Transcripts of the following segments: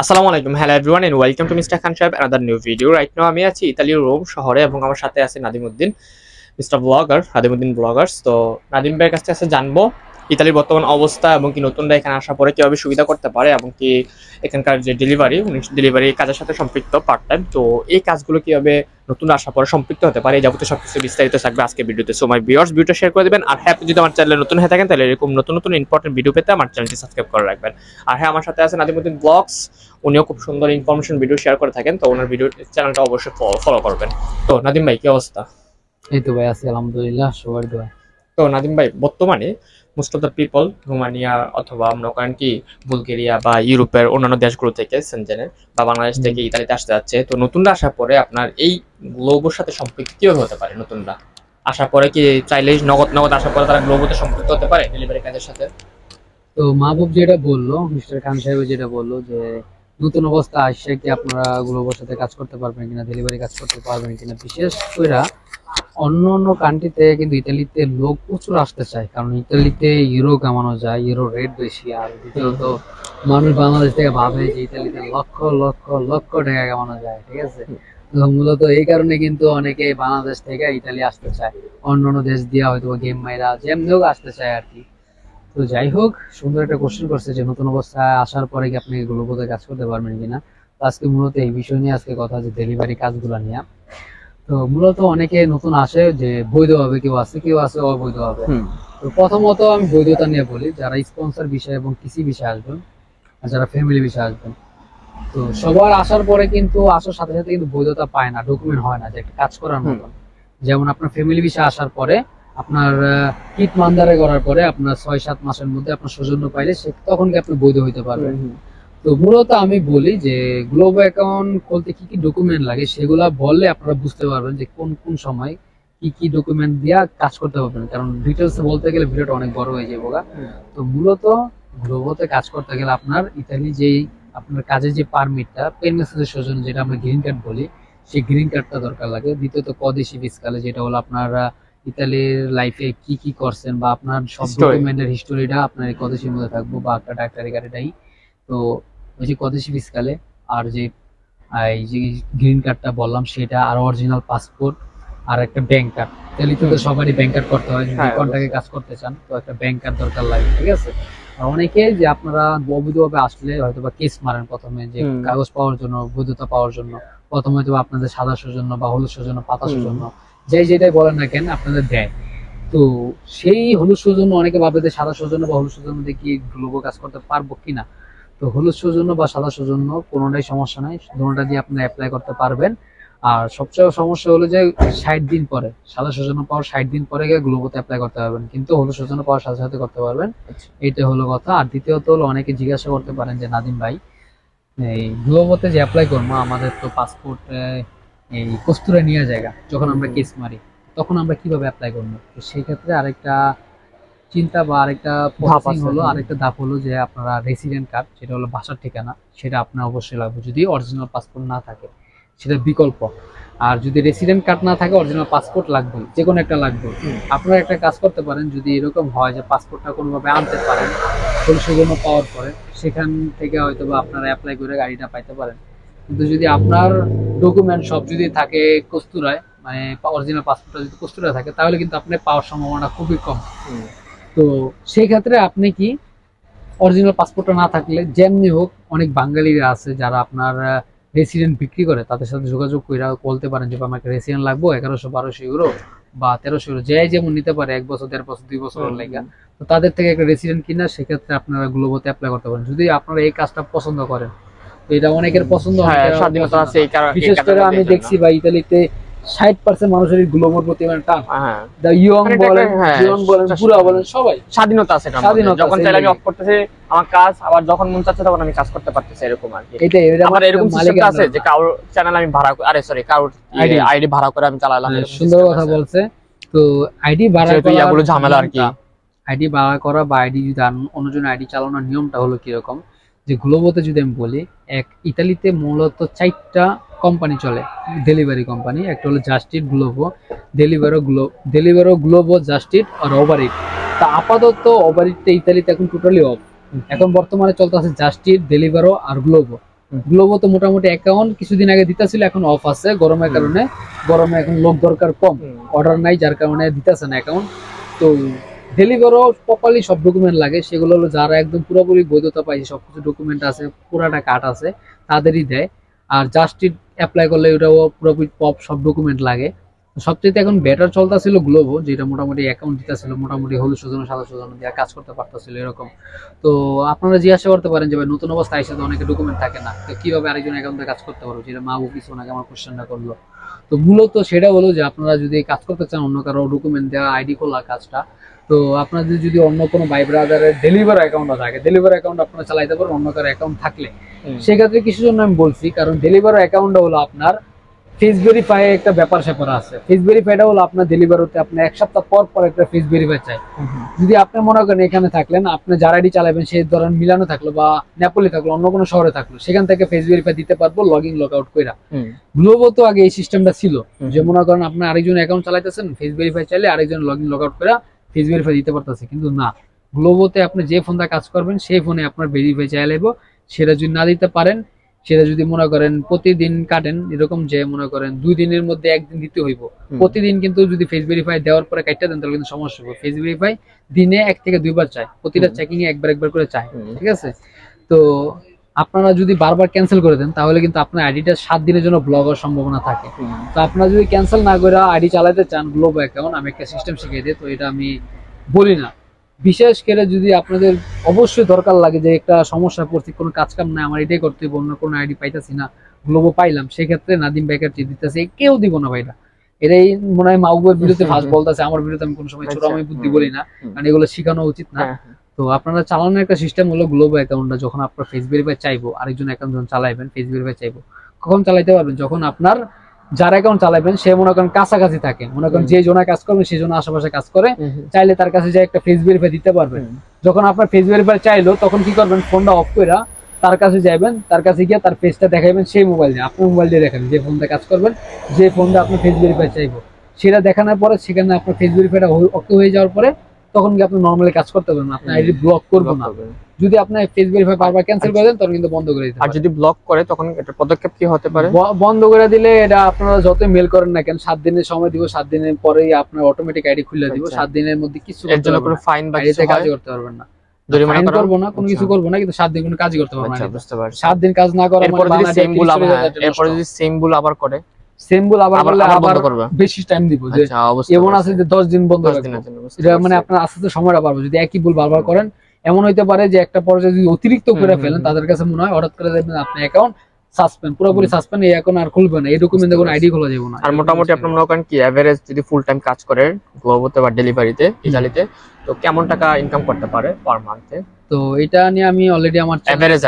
আসসালামু আলাইকুম, hello everyone and welcome to mister Khan Saheb another new video. Right now আমি আছি ইতালির রোম শহরে এবং আমার সাথে আছে Nadimuddin, mister blogger Nadimuddin bloggers. তো নাদিম ভাইয়ের কাছ থেকে জানবো ইতালির বর্তমান অবস্থা এবং কি নতুনরা এখানে আসার পরে কিভাবে সুবিধা করতে পারে এবং কি এখানকার যে ডেলিভারি কাজের সাথে সম্পৃক্ত পার্ট টাইম, তো এই কাজগুলো কিভাবে নতুন আসার পরে সম্পৃক্ত হতে পারে, এই যাবতীয় সবকিছু বিস্তারিত থাকবে আজকে ভিডিওতে। সো মাই ভিউয়ার্স, ভিডিওটা শেয়ার করে দেবেন। আর হ্যাঁ, আপনি যদি আমার চ্যানেলে নতুন হয়ে থাকেন তাহলে এরকম নতুন নতুন ইম্পর্টেন্ট ভিডিও পেতে আমার চ্যানেলটি সাবস্ক্রাইব করে রাখবেন। আর হ্যাঁ, আমার সাথে আছে নাদিমউদ্দিন ব্লগস, উনিও খুব সুন্দর ইনফরমেশন ভিডিও শেয়ার করে থাকেন, তো ওনার ভিডিও চ্যানেলটা অবশ্যই ফলো করবেন। তো নাদিম ভাই, কি অবস্থা? এই তো ভাই আছি আলহামদুলিল্লাহ, সবার দোয়া। তো নাদিম ভাই, বর্তমানে most of the people Romania অথবা মনে করেন কি বুলগেরিয়া বা ইউরোপের অন্যান্য দেশগুলো থেকে সেনজেনের বা বাংলাদেশ থেকে ইতালিতে আসতে যাচ্ছে, তো নতুনরা আসার পরে আপনার এই গ্লোবোর সাথে সম্পৃক্ত কিভাবে হতে পারে? নতুনরা আসার পরে কি চাইলেই নগদ আসার পরে তারা গ্লোবোতে সম্পৃক্ত হতে পারে ডেলিভারি কাজের সাথে? তো মাহবুব যেটা বললো, মিস্টার খান সাহেব যেটা বললো যে নতুন অবস্থা আসছে কি আপনারা গ্লোবের সাথে কাজ করতে পারবেন কিনা, ডেলিভারি কাজ করতে পারবেন কিনা। বিশেষ করে অন্য অন্য কান্ট্রিতে কিন্তু ইতালিতে লোক প্রচুর আসতে চায়, কারণ ইতালিতে ইউরো কামানো যায়, ইউরো রেট বেশি। আর দ্বিতীয়ত মানুষ বাংলাদেশ থেকে ভাবে যে ইতালিতে লক্ষ লক্ষ লক্ষ টাকা কামানো যায়, ঠিক আছে। তো মূলত এই কারণে কিন্তু অনেকে বাংলাদেশ থেকে ইতালি আসতে চায়, অন্য অন্য দেশ দিয়ে হয়তো গেম মাইরা যেমনি হোক আসতে চায় আর কি। তো যাই হোক, সুন্দর একটা কোশ্চেন করছে যে নতুন অবস্থায় আসার পরে কি আপনি গ্লোবোতে কাজ করতে পারবেন কিনা। তো আজকে মূলত এই বিষয় নিয়ে আজকে কথা, যে ডেলিভারি কাজগুলো নিয়ে। তো মূলত অনেকে নতুন আসে যে বৈধভাবে, কেউ আছে অবৈধভাবে। তো প্রথমত আমি বৈধতা নিয়ে বলি, যারা স্পন্সর বিষয় এবং কৃষি বিষয়ে আসবেন আর যারা ফ্যামিলি বিষয়ে আসবেন, তো সবার আসার পরে কিন্তু আসার সাথে সাথে কিন্তু বৈধতা পায় না, ডকুমেন্ট হয় না যে একটা কাজ করার মতন। যেমন আপনার ফ্যামিলি বিষয়ে আসার পরে আপনার কিট মানদারে করার পরে আপনার 6-7 মাসের মধ্যে আপনার সৌজন্য পাইলে তখন কি আপনি বৈধ হইতে পারবেন। তো মূলত আমি বলি যে গ্লোব অ্যাকাউন্ট খুলতে কি কি ডকুমেন্ট লাগে সেগুলা বললে আপনারা বুঝতে পারবেন যে কোন কোন সময় কি কি ডকুমেন্ট দিয়া কাজ করতে পারবেন, কারণ ডিটেলস বলতে গেলে ভিডিওটা অনেক বড় হয়ে যাবে। তো মূলত গ্লোবোতে কাজ করতে গেলে আপনার ইতালি যেই আপনার কাজের যে পারমিটটা, পেরমেসের সৌজন্য, যেটা আমরা গ্রিন কার্ড বলি, সেই গ্রিন কার্ডটা দরকার লাগে। দ্বিতীয়ত কদেশি ফিসকালে, যেটা হলো আপনার ইতালির লাইফে কি কি করছেন বা আপনার সব ডকুমেন্টের হিস্টোরিটা আপনার এই কদেশির মধ্যে থাকবো, বা একটা ডাক্তারি গাড়িটাই। তো ওই যে কদেশি ফিসকালে, আর যে এই যে গ্রিন কার্ডটা বললাম সেটা, আর অরিজিনাল পাসপোর্ট, আর একটা ব্যাংক কার্ড। ইতালিতে তো সবারই ব্যাংক কার্ড করতে হয়, যদি কন্ট্রাক্টে কাজ করতে চান তো একটা ব্যাংক কার্ড দরকার লাগে, ঠিক আছে। আর অনেকে যে আপনারা অবৈধভাবে আসলে হয়তো বা কেস মারেন প্রথমে, যে কাগজ পাওয়ার জন্য, বৈধতা পাওয়ার জন্য প্রথমে হয়তো আপনাদের সাদা সৌজন্য বা হলুদ সৌজন্য, পাতা সৌজন্য, যেটাই বলেন না কেন আপনাদের দেয়। তো সেই হলুদ সৌজন্য অনেকে ভাবে যে সাদা সৌজন্য বা হলুদ সৌজন্য দিয়ে কি গ্লোবো কাজ করতে পারবো কিনা। তো হলুদ সৌজন্য বা সাদা সৌজন্য কোনোটাই সমস্যা নাই, দুটোটা দিয়ে আপনি অ্যাপ্লাই করতে পারবেন। আর সবচেয়ে সমস্যা হলো যে 60 দিন পরে, সাদা সৌজন্য পাওয়ার 60 দিন পরে গিয়ে গ্লোবোতে অ্যাপ্লাই করতে পারবেন, কিন্তু হলুদ সৌজন্য পাওয়ার সাথে সাথে করতে পারবেন। এইটা হলো কথা। আর দ্বিতীয়ত হলো, অনেকে জিজ্ঞাসা করতে পারেন যে নাদিম ভাই, এই গ্লোবোতে যে অ্যাপ্লাই করবো, আমাদের তো পাসপোর্ট এই কস্তুরে নিয়ে জায়গা, যখন আমরা কেস মারি তখন আমরা কিভাবে অ্যাপ্লাই করবো। তো সেই ক্ষেত্রে আরেকটা চিন্তা বা আরেকটা প্রসেসিং হলো, আরেকটা ধাপ হলো যে আপনারা রেসিডেন্ট কার্ড, যেটা হলো বাসার ঠিকানা, সেটা আপনার অবশ্যই লাগবে। যদি অরিজিনাল পাসপোর্ট না থাকে সেটা বিকল্প। আর যদি রেসিডেন্ট কার্ড না থাকে, অরিজিনাল পাসপোর্ট লাগবে, যে কোনো একটা লাগবে। আপনারা একটা কাজ করতে পারেন, যদি এরকম হয় যে পাসপোর্টটা কোনোভাবে আনতে পারেন পুলিশের জন্য পাওয়ার পরে, সেখান থেকে হয়তো বা আপনারা অ্যাপ্লাই করে গাড়িটা পাইতে পারেন। কিন্তু যদি আপনার ডকুমেন্ট সব যদি থাকে কস্তুরায়, মানে অরিজিনাল পাসপোর্টটা যদি কস্তুরায় থাকে, তাহলে কিন্তু আপনি পাওয়ার সম্ভাবনা খুবই কম। তো সেই ক্ষেত্রে আপনি কি অরিজিনাল পাসপোর্টটা না থাকলে যেমনি হোক, অনেক বাঙালিরা আছে যারা আপনার রেসিডেন্ট বিক্রি করে, তাদের সাথে যোগাযোগ করে বলতে পারেন যে আমাকে রেসিডেন্ট লাগবে 1100-1200 ইউরো বা 1300 ইউরো, যে যেমন নিতে পারে, 1 বছর 1.5 বছর 2 বছরের লেগা। তো তাদের থেকে একটা রেসিডেন্ট কিনা, সেক্ষেত্রে আপনারা গ্লোবোতে অ্যাপ্লাই করতে পারেন, যদি আপনারা এই কাজটা পছন্দ করেন। তো এটা অনেকের পছন্দ, স্বাধীনতা আছে। বিশেষ করে আমি দেখছি বা ইতালিতে 60% মানুষের গ্লোবোর প্রতি মানে টান। ইয়ং বলেন, বুড়া বলেন, সবাই স্বাধীনতা আছে। যখন চাইলে আমি অফ করতেছি আমার কাজ, আবার যখন মন চাচ্ছে তখন আমি কাজ করতে পারতেছি, এরকম আর কি। আমার এরকম সিস্টেম আছে যে কারোর চ্যানেল আমি ভাড়া, কারোর আইডি ভাড়া করে আমি চালালাম। সুন্দর কথা বলছে। তো আইডি ভাড়া করা এগুলো ঝামেলা আর কি। আইডি ভাড়া করা বা আইডি যদি অন্যজনের আইডি চালানোর নিয়মটা হলো কিরকম, যে গ্লোবোতে যদি আমি বলি, ইতালিতে মূলত 4টা কোম্পানি চলে, ডেলিভারি কোম্পানি। একটা হলো Just Eat, Glovo, Deliveroo, Glovo, Just Eat আর ওভার ইট। তা আপাতত ওভার ইটটা ইতালিতে এখন টোটালি অফ। এখন বর্তমানে চলতে আছে just it, ডেলিভারো R Globo. Globo তো মোটামুটি অ্যাকাউন্ট কিছুদিন আগে দিতেছিল, এখন অফ আছে গরমের কারণে। গরমে এখন লোক দরকার কম, অর্ডার নাই, যার কারণে দিতেছে না অ্যাকাউন্ট। তো ডেলিভারও প্রপারলি সব ডকুমেন্ট লাগে, সেগুলো হলো যারা একদম পুরোপুরি বৈধতা পাইছে, সবকিছু ডকুমেন্ট আছে, পুরাটা কাট আছে, তাদেরই দেয়। আর জাস্ট অ্যাপ্লাই করলে ওটাও পুরোপুরি সব ডকুমেন্ট লাগে। সবচেয়ে এখন বেটার চলতেছিল গ্লোবো, যেটা মোটামুটি অ্যাকাউন্ট দিতেছিল, মোটামুটি হলুদ সূচনা সাদা সূচনা দিয়ে কাজ করতে পারতেছিল এরকম। তো আপনারা জিজ্ঞাসা করতে পারেন যে ভাই নতুন অবস্থায় এসে তো অনেকে ডকুমেন্ট থাকে না, তো কিভাবে আরেকজন অ্যাকাউন্টে কাজ করতে পারবো, যেটা মা কিছু ওনাকে আমার কোশ্চেনটা করলো। তো মূলত সেটা হলো যে আপনারা যদি কাজ করতে চান অন্য কারো ডকুমেন্ট দেওয়া, আইডি খোলা কাজটা, তো আপনাদের যদি অন্য কোনো ভাই ব্রাদারের ডেলিভার অ্যাকাউন্টও থাকে, ডেলিভার অ্যাকাউন্ট আপনারা চালাইতে পারেন অন্য কারো অ্যাকাউন্ট থাকলে। সেক্ষেত্রে কিছু জন্য আমি বলছি, কারণ ডেলিভার অ্যাকাউন্টটা হলো আপনার ফেস ভেরিফাই একটা ব্যাপার স্যাপার আছে। ফেস ভেরিফাইটা হলো আপনার ডেলিভার হতে আপনার এক সপ্তাহ পর পর একটা ফেস ভেরিফাই চাই। যদি আপনি মনে করেন এখানে থাকলেন, আপনি যার আইডি চালাবেন সে ধরেন মিলানো থাকলো বা নেপালি থাকলো, অন্য কোনো শহরে থাকলো, সেখান থেকে ফেস ভেরিফাই দিতে পারবো লগ ইন লগ আউট কইরা। গ্লোবো তো আগে এই সিস্টেমটা ছিল যে মনে করেন আপনার আরেকজন অ্যাকাউন্ট চালাইতেছেন, ফেস ভেরিফাই চাইলে আরেকজন লগ ইন লগ আউট কইরা ফেস ভেরিফাই দিতে পারতেছে, কিন্তু না, গ্লোবোতে আপনি যে ফোনটা কাজ করবেন সেই ফোনে আপনার ভেরিফাই চাইলেব। সেটা যদি না দিতে পারেন, সেটা যদি মনে করেন প্রতিদিন কাটেন, এরকম যে মনে করেন 2 দিনের মধ্যে একদিন দিতে হইব, প্রতিদিন কিন্তু যদি ফেস ভেরিফাই দেওয়ার পরে কাটতে দেন তাহলে কিন্তু সমস্যা হবে। ফেস ভেরিফাই দিনে 1 থেকে 2 বার চাই, প্রতিটা চেকিং এ একবার করে চাই, ঠিক আছে? তো আপনারা যদি বারবার ক্যান্সেল করে দেন তাহলে কিন্তু আপনার আইডিটা 7 দিনের জন্য ব্লক হওয়ার সম্ভাবনা থাকে। তো আপনারা যদি ক্যান্সেল না করে আইডি চালাতে চান গ্লোবো অ্যাকাউন্ট, আমি একটা সিস্টেম শিখিয়ে দিই, তো এটা আমি বলি না। বিশেষ করে যদি আপনাদের অবশ্যই দরকার লাগে যে একটা সমস্যা পড়ছি, কোনো কাজ কাম নাই, আমার এটাই করতে হবে, অন্য কোনো আইডি পাইতাছি না, গ্লোবো পাইলাম, সেক্ষেত্রে নাদিম বেকার দিতেছে, কেউ দিব না ভাইরা। এটাই মনে হয় মাহবুবের বিরুদ্ধে ফার্স্ট বলতেছে, আমার বিরুদ্ধে আমি কোনো সময় ছোটামি বুদ্ধি বলি না, কারণ এগুলো শেখানো উচিত না। তো আপনারা চালানোর একটা সিস্টেম হলো গ্লোবো অ্যাকাউন্টটা যখন আপনার ফেস ভেরিফাই চাইবো, আরেকজন অ্যাকাউন্ট যখন চালাইবেন ফেস ভেরিফাই চাইবো, কখন চালাইতে পারবেন? যখন আপনার যার অ্যাকাউন্ট চালাবেন সে মনে করেন কাছাকাছি থাকে, মনে করেন যে জনা কাজ করবে সেই জনা আশেপাশে কাজ করে, চাইলে তার কাছে যে একটা ফেস ভেরিফাই দিতে পারবেন। যখন আপনার ফেস ভেরিফাই চাইলো তখন কি করবেন, ফোনটা অফ করে তার কাছে যাবেন, তার কাছে গিয়ে তার ফেসটা দেখাবেন, সেই মোবাইল দিয়ে আপনার মোবাইল দিয়ে দেখাবেন যে ফোনটা কাজ করবেন, যে ফোনটা আপনি ফেস ভেরিফাই চাইবো, সেটা দেখানোর পরে সেখানে আপনার ফেস ভেরিফাইটা ওকে হয়ে যাওয়ার পরে তখন কি আপনি নরমালি কাজ করতে পারবেন, আপনার আইডি ব্লক করবো না। যদি আপনি ফেস ভেরিফাই বারবার ক্যান্সেল করে দেন তখন কিন্তু বন্ধ করে দিতে। আর যদি ব্লক করে তখন এটা পদক্ষেপ কি হতে পারে? বন্ধ করে দিলে এটা আপনারা যত মেল করেন না কেন 7 দিনের সময় দিব, 7 দিনের পরেই আপনার অটোমেটিক আইডি খুলে দিব। 7 দিনের মধ্যে কিছু এর জন্য কোনো ফাইন বা কিছু কাজ করতে পারবেন না, জরিমানা করব না, কোনো কিছু করব না, কিন্তু 7 দিন কোনো কাজই করতে পারবেন না। আচ্ছা, বুঝতে পারছি। 7 দিন কাজ না করা মানে বাংলাদেশে সিম্বল আবার, এরপর যদি সিম্বল আবার করে, সিম্বল আবার করলে আবার বেশি টাইম দিব, যে আচ্ছা অবশ্যই এমন আছে যে 10 দিন বন্ধ রাখবেন, এটা মানে আপনার আস্তে আস্তে সময়টা পারবে। যদি একই ভুল বারবার করেন এমন হইতে পারে যে একটা পর্যায়ে যদি অতিরিক্ত করে ফেলেন তাদের কাছে মনে হয় হঠাৎ করে দেখবেন আপনার অ্যাকাউন্ট সাসপেন্ড, পুরোপুরি সাসপেন্ড, এই অ্যাকাউন্ট আর খুলবে না, এই ডকুমেন্টে কোনো আইডি খোলা যাবে না। আর মোটামুটি আপনি মনে করেন কি এভারেজ যদি ফুল টাইম কাজ করে গ্লোবোতে বা ডেলিভারিতে ইতালিতে, তো কেমন টাকা ইনকাম করতে পারে পার মান্থে? তো এটা নিয়ে আমি অলরেডি আমার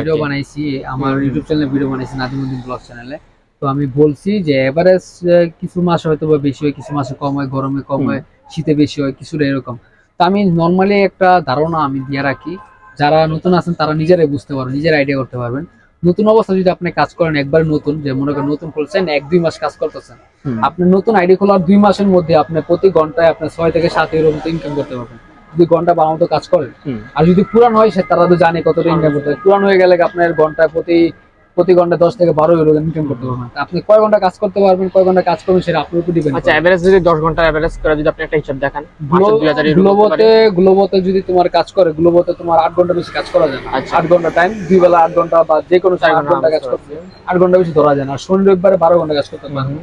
ভিডিও বানাইছি, আমার ইউটিউব চ্যানেলে ভিডিও বানাইছি নাদিমউদ্দিন ব্লগ চ্যানেলে। তো আমি বলছি যে এভারেজ কিছু মাস হয়তো বা বেশি হয়, কিছু মাসে কম হয়, গরমে কম হয়, শীতে বেশি হয়, কিছুটা এরকম। তো আমি নর্মালি একটা ধারণা আমি দিয়ে রাখি, যারা নতুন আছেন তারা নিজেরাই বুঝতে পারবেন, নিজেরা আইডিয়া করতে পারবেন। নতুন অবস্থা যদি আপনি কাজ করেন, একবার নতুন, যে মনে করেন নতুন খুলছেন 1-2 মাস কাজ করতেছেন, আপনি নতুন আইডি খোলার 2 মাসের মধ্যে আপনি প্রতি ঘন্টায় আপনার 6 থেকে 7 ইউরো মতো ইনকাম করতে পারবেন, যদি ঘন্টা বানানো তো কাজ করেন। আর যদি পুরান হয় সে তারা তো জানে কতটা ইনকাম করতে হয়, পুরান হয়ে গেলে আপনার ঘন্টায় প্রতি ঘন্টা 10 থেকে 12 ইউরো ইনকাম করতে পারবেন। আপনি কয় ঘন্টা কাজ করতে পারবেন, কয় ঘন্টা কাজ করবেন সেটা আপনার উপর ডিপেন্ড। আচ্ছা এভারেজ যদি 10 ঘন্টা এভারেজ করে যদি আপনি একটা হিসাব দেখান, গ্লোবোতে যদি তোমার কাজ করে, গ্লোবোতে তোমার 8 ঘন্টা বেশি কাজ করা যায় না। 8 ঘন্টা টাইম, 2 বেলা 8 ঘন্টা বা যে কোনো 4 ঘন্টা কাজ করতে 8 ঘন্টা বেশি ধরা যায় না। শনি রবিবারে 12 ঘন্টা কাজ করতে পারবেন,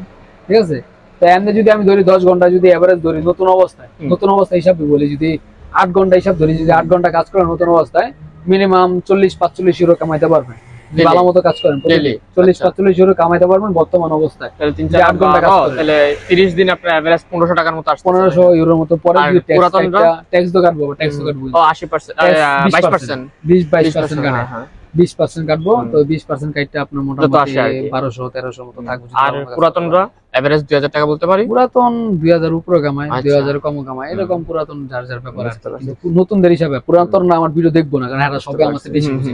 ঠিক আছে? তো এমনি যদি আমি ধরি 10 ঘন্টা যদি এভারেজ ধরি, নতুন অবস্থা হিসাবে বলি, যদি 8 ঘন্টা হিসাব ধরি, যদি 8 ঘন্টা কাজ করেন নতুন অবস্থায় মিনিমাম 40-45 ইউরো কামাইতে পারবেন, ভালো মতো কাজ করেন 40-45 ইউরো কামাইতে পারবেন বর্তমান অবস্থায়। তাহলে 3-4 ঘন্টা কাজ করলে তাহলে 30 দিন আপনার এভারেজ 1500 টাকার মতো আসছে, 1500 ইউরোর মতো। পরে যদি ট্যাক্স তো কাটবো, ও 80% 22% 20-22% কাটে, 20% কাটবো। তো 20% কাটতে আপনার মোটামুটি 1200-1300 মতো থাকবে। আর পুরাতনরা এভারেজ 2000 টাকা বলতে পারি, পুরাতন 2000 উপরে কামায়, 2000 কম কামায়, এরকম পুরাতন যার যার ব্যাপার। নতুনদের হিসাবে পুরাতন না আমার ভিডিও দেখবো না, কারণ এরা সবাই আমার থেকে বেশি বুঝে,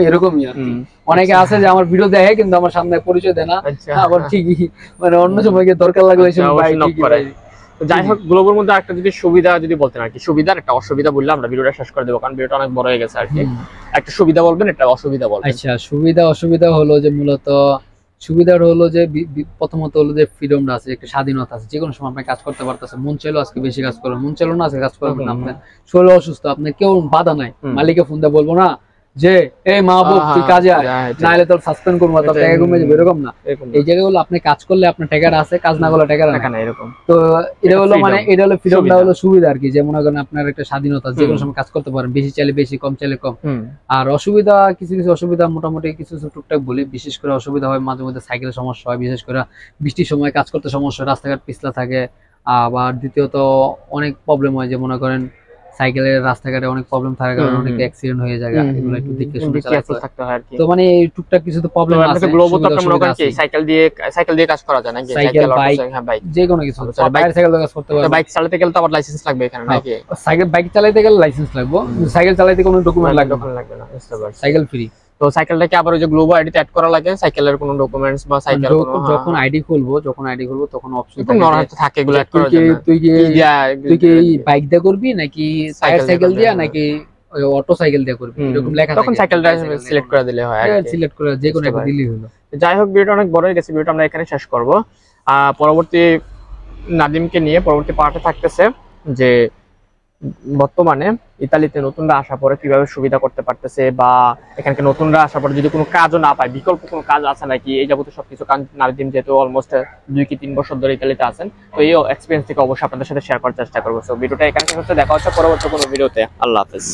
এরকমই আর কি। অনেকে আছে যে আমার ভিডিও দেখে কিন্তু আমার সামনে পরিচয় দেয় না, আবার ঠিকই মানে অন্য সময় গিয়ে দরকার লাগলে এসে ভাই ঠিকই ভাই তো যাই হোক গ্লোবোর মধ্যে একটা যদি সুবিধা যদি বলতেন আর কি, সুবিধার একটা অসুবিধা বললে আমরা ভিডিওটা শেষ করে দেবো, কারণ ভিডিওটা অনেক বড় হয়ে গেছে আর কি। একটা সুবিধা বলবেন, একটা অসুবিধা বলবেন। আচ্ছা, সুবিধা অসুবিধা হলো যে মূলত সুবিধাটা হলো যে প্রথমত হলো যে ফ্রিডমটা আছে, একটা স্বাধীনতা আছে, যে কোনো সময় আপনি কাজ করতে পারতেছেন, মন চাইলো আজকে বেশি কাজ করবেন, মন চাইলো না আজকে কাজ করবেন না। আপনার শরীর অসুস্থ, আপনার কেউ বাধা নাই, মালিককে ফোন দিয়ে বলবো না যে এই মাহবুব তুই কাজে আয়, নাহলে তোর সাসপেন্ড করবো, তোর টাকা কমে যাবে, এরকম না। এই জায়গায় হলো আপনি কাজ করলে আপনার টাকাটা আছে, কাজ না করলে টাকা না, এরকম। তো এটা হলো মানে এটা হলো ফ্রিডমটা হলো সুবিধা আর কি, যে মনে করেন আপনার একটা স্বাধীনতা, যে কোনো সময় কাজ করতে পারেন, বেশি চাইলে বেশি, কম চাইলে কম। আর অসুবিধা কিছু কিছু অসুবিধা মোটামুটি কিছু কিছু টুকটাক বলি। বিশেষ করে অসুবিধা হয় মাঝে মধ্যে সাইকেলের সমস্যা হয়, বিশেষ করে বৃষ্টির সময় কাজ করতে সমস্যা হয়, রাস্তাঘাট পিছলা থাকে। আবার দ্বিতীয়ত অনেক প্রবলেম হয়, যে মনে করেন সাইকেলের রাস্তাঘাটে অনেক প্রবলেম থাকার কারণে অনেক অ্যাক্সিডেন্ট হয়ে যায়, এগুলো একটু দেখে শুনে চালাতে হয় আর কি। তো মানে এই টুকটাক কিছু তো প্রবলেম আছে। গ্লোবো তো আপনারা মনে করেন কি সাইকেল দিয়ে কাজ করা যায় নাকি? সাইকেল, বাইক, হ্যাঁ বাইক, যে কোনো কিছু, বাইরের সাইকেল দিয়ে কাজ করতে পারবে। বাইক চালাতে গেলে তো আবার লাইসেন্স লাগবে এখানে নাকি? সাইকেল বাইক চালাতে গেলে লাইসেন্স লাগবে, সাইকেল চালাতে কোনো ডকুমেন্ট লাগবে না, বুঝতে পারছেন? Cycle free. তো সাইকেলটাকে আবার ওই যে গ্লোবো আইডিতে অ্যাড করা লাগে, সাইকেলের কোনো ডকুমেন্টস বা সাইকেল যখন আইডি খুলবো তখন অপশন থাকে এগুলো অ্যাড করার জন্য। তুই কি বাইক দিয়ে করবি নাকি সাইকেল দিয়ে নাকি অটো সাইকেল দিয়ে করবি, এরকম লেখা থাকে, তখন সাইকেলটা সিলেক্ট করে দিলে হয়, সিলেক্ট করে যে কোনো একটা দিলেই হলো। যাই হোক ভিডিওটা অনেক বড় হয়ে গেছে, ভিডিওটা আমরা এখানে শেষ করব। পরবর্তী নাদিমকে নিয়ে পরবর্তী পার্টে থাকতেছে যে বর্তমানে ইতালিতে নতুনরা আসার পরে কিভাবে সুবিধা করতে পারতেছে, বা এখানকে নতুনরা আসার পরে যদি কোনো কাজও না পায়, বিকল্প কোনো কাজ আছে নাকি, এই যাবতীয় সবকিছু। কারণ নাদিম যেহেতু অলমোস্ট 2 কি 3 বছর ধরে ইতালিতে আছেন, তো এই এক্সপিরিয়েন্স থেকে অবশ্যই আপনাদের সাথে শেয়ার করার চেষ্টা করবো। সো ভিডিওটা এখানে শেষ হচ্ছে, দেখা হচ্ছে পরবর্তী কোনো ভিডিওতে। আল্লাহ হাফেজ।